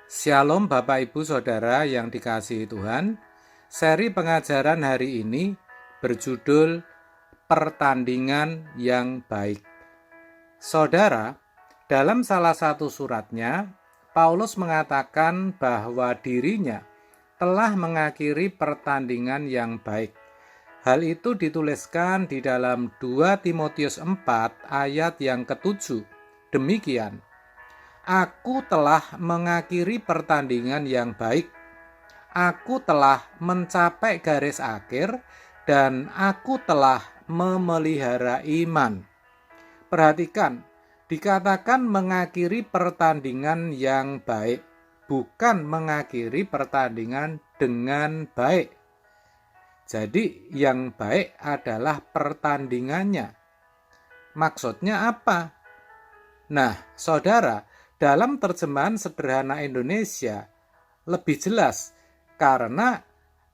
Shalom Bapak Ibu Saudara yang dikasihi Tuhan. Seri pengajaran hari ini berjudul Pertandingan yang Baik. Saudara, dalam salah satu suratnya, Paulus mengatakan bahwa dirinya telah mengakhiri pertandingan yang baik. Hal itu dituliskan di dalam 2 Timotius 4 ayat yang ke-7. Demikian, Aku telah mengakhiri pertandingan yang baik. Aku telah mencapai garis akhir dan aku telah memelihara iman. Perhatikan, dikatakan mengakhiri pertandingan yang baik, bukan mengakhiri pertandingan dengan baik. Jadi yang baik adalah pertandingannya. Maksudnya apa? Nah, saudara, dalam terjemahan sederhana Indonesia lebih jelas karena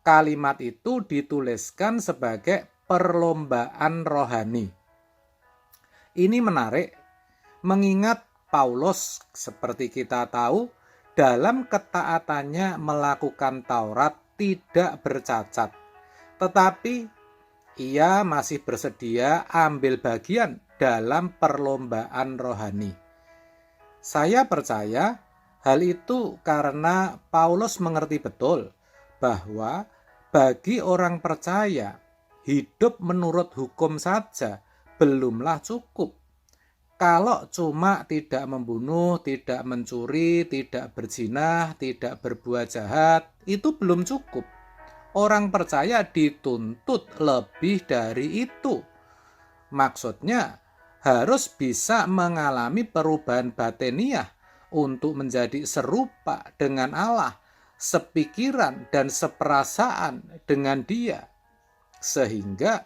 kalimat itu dituliskan sebagai perlombaan rohani. Ini menarik mengingat Paulus seperti kita tahu dalam ketaatannya melakukan Taurat tidak bercacat, tetapi ia masih bersedia ambil bagian dalam perlombaan rohani. Saya percaya hal itu karena Paulus mengerti betul bahwa bagi orang percaya, hidup menurut hukum saja belumlah cukup. Kalau cuma tidak membunuh, tidak mencuri, tidak berzina, tidak berbuat jahat, itu belum cukup. Orang percaya dituntut lebih dari itu. Maksudnya, harus bisa mengalami perubahan batiniah untuk menjadi serupa dengan Allah, sepikiran dan seperasaan dengan Dia, sehingga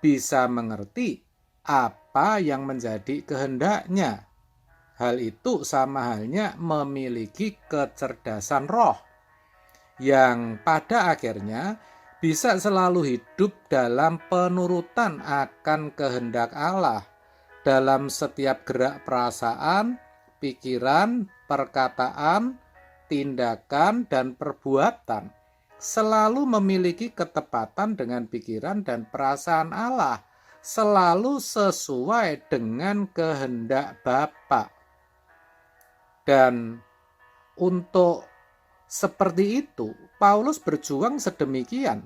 bisa mengerti apa yang menjadi kehendaknya. Hal itu sama halnya memiliki kecerdasan roh, yang pada akhirnya bisa selalu hidup dalam penurutan akan kehendak Allah dalam setiap gerak perasaan, pikiran, perkataan, tindakan, dan perbuatan, selalu memiliki ketepatan dengan pikiran dan perasaan Allah, selalu sesuai dengan kehendak Bapa. Dan untuk seperti itu, Paulus berjuang sedemikian,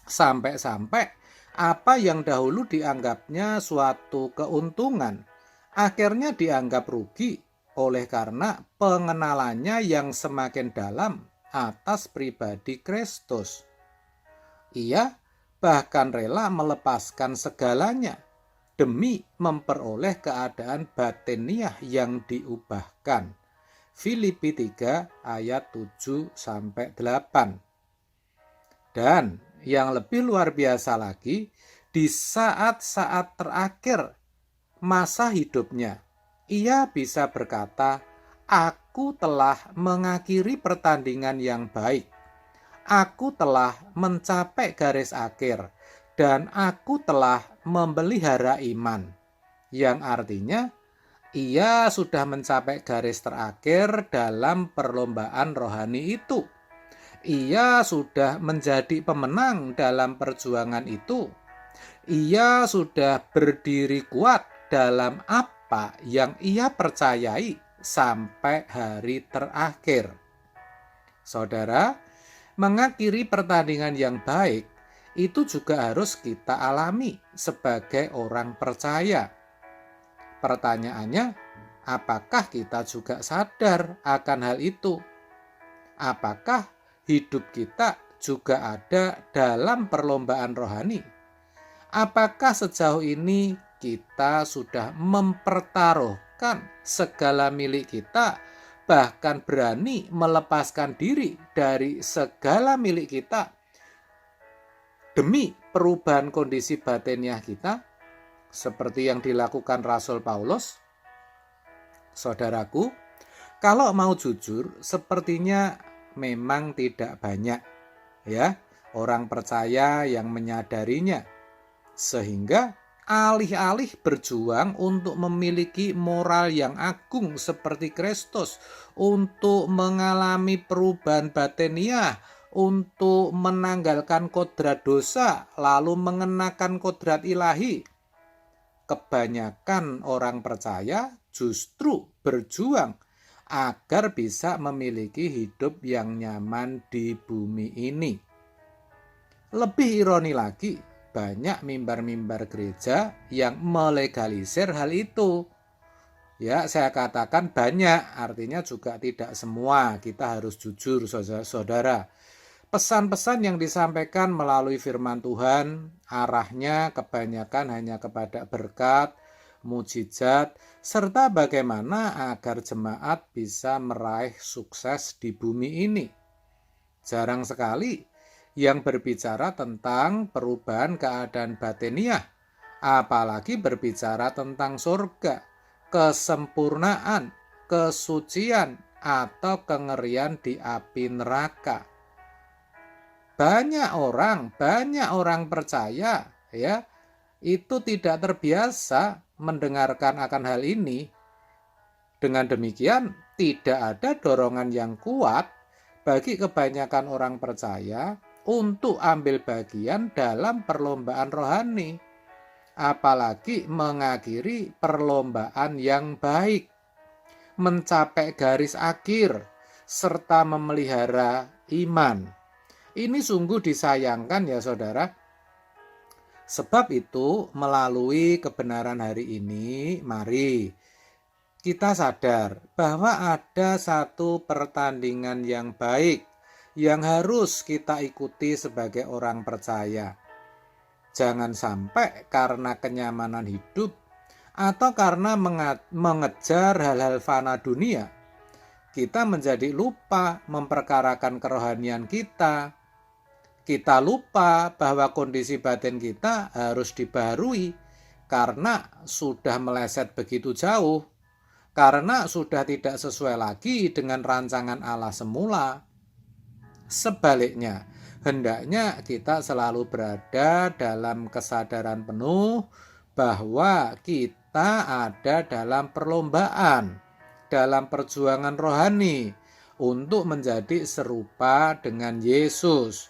sampai-sampai apa yang dahulu dianggapnya suatu keuntungan, akhirnya dianggap rugi oleh karena pengenalannya yang semakin dalam atas pribadi Kristus. Ia bahkan rela melepaskan segalanya demi memperoleh keadaan batiniah yang diubahkan. Filipi 3 ayat 7-8. Dan yang lebih luar biasa lagi, di saat-saat terakhir masa hidupnya, ia bisa berkata, "Aku telah mengakhiri pertandingan yang baik. Aku telah mencapai garis akhir dan aku telah memelihara iman." Yang artinya, ia sudah mencapai garis terakhir dalam perlombaan rohani itu. Ia sudah menjadi pemenang dalam perjuangan itu. Ia sudah berdiri kuat dalam apa yang ia percayai sampai hari terakhir. Saudara, mengakhiri pertandingan yang baik itu juga harus kita alami sebagai orang percaya. Pertanyaannya, apakah kita juga sadar akan hal itu? Apakah hidup kita juga ada dalam perlombaan rohani? Apakah sejauh ini kita sudah mempertaruhkan segala milik kita, bahkan berani melepaskan diri dari segala milik kita demi perubahan kondisi batiniah kita, seperti yang dilakukan Rasul Paulus? Saudaraku, kalau mau jujur, sepertinya memang tidak banyak ya orang percaya yang menyadarinya. Sehingga Alih-alih berjuang untuk memiliki moral yang agung seperti Kristus, untuk mengalami perubahan batiniah, untuk menanggalkan kodrat dosa, lalu mengenakan kodrat ilahi, kebanyakan orang percaya justru berjuang agar bisa memiliki hidup yang nyaman di bumi ini. Lebih ironi lagi, banyak mimbar-mimbar gereja yang melegalisir hal itu. Ya, saya katakan banyak, artinya juga tidak semua. Kita harus jujur, saudara-saudara. Pesan-pesan yang disampaikan melalui firman Tuhan, arahnya kebanyakan hanya kepada berkat, mujizat, serta bagaimana agar jemaat bisa meraih sukses di bumi ini. Jarang sekali yang berbicara tentang perubahan keadaan batiniah, apalagi berbicara tentang surga, kesempurnaan, kesucian, atau kengerian di api neraka. Banyak orang percaya ya, itu tidak terbiasa mendengarkan akan hal ini. Dengan demikian, tidak ada dorongan yang kuat bagi kebanyakan orang percaya untuk ambil bagian dalam perlombaan rohani, apalagi mengakhiri perlombaan yang baik, mencapai garis akhir, serta memelihara iman. Ini sungguh disayangkan ya saudara. Sebab itu melalui kebenaran hari ini, mari kita sadar bahwa ada satu pertandingan yang baik yang harus kita ikuti sebagai orang percaya. Jangan sampai karena kenyamanan hidup atau karena mengejar hal-hal fana dunia, kita menjadi lupa memperkarakan kerohanian kita. Kita lupa bahwa kondisi batin kita harus dibaharui karena sudah meleset begitu jauh, karena sudah tidak sesuai lagi dengan rancangan Allah semula. Sebaliknya, hendaknya kita selalu berada dalam kesadaran penuh bahwa kita ada dalam perlombaan, dalam perjuangan rohani untuk menjadi serupa dengan Yesus.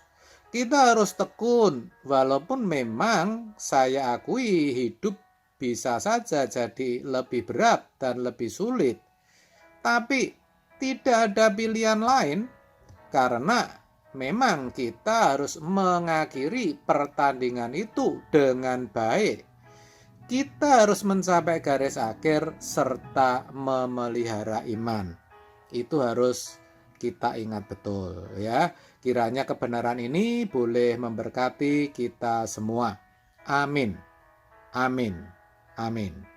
Kita harus tekun, walaupun memang saya akui hidup bisa saja jadi lebih berat dan lebih sulit. Tapi tidak ada pilihan lain, karena memang kita harus mengakhiri pertandingan itu dengan baik. Kita harus mencapai garis akhir serta memelihara iman. Itu harus kita ingat betul ya. Kiranya kebenaran ini boleh memberkati kita semua. Amin. Amin. Amin.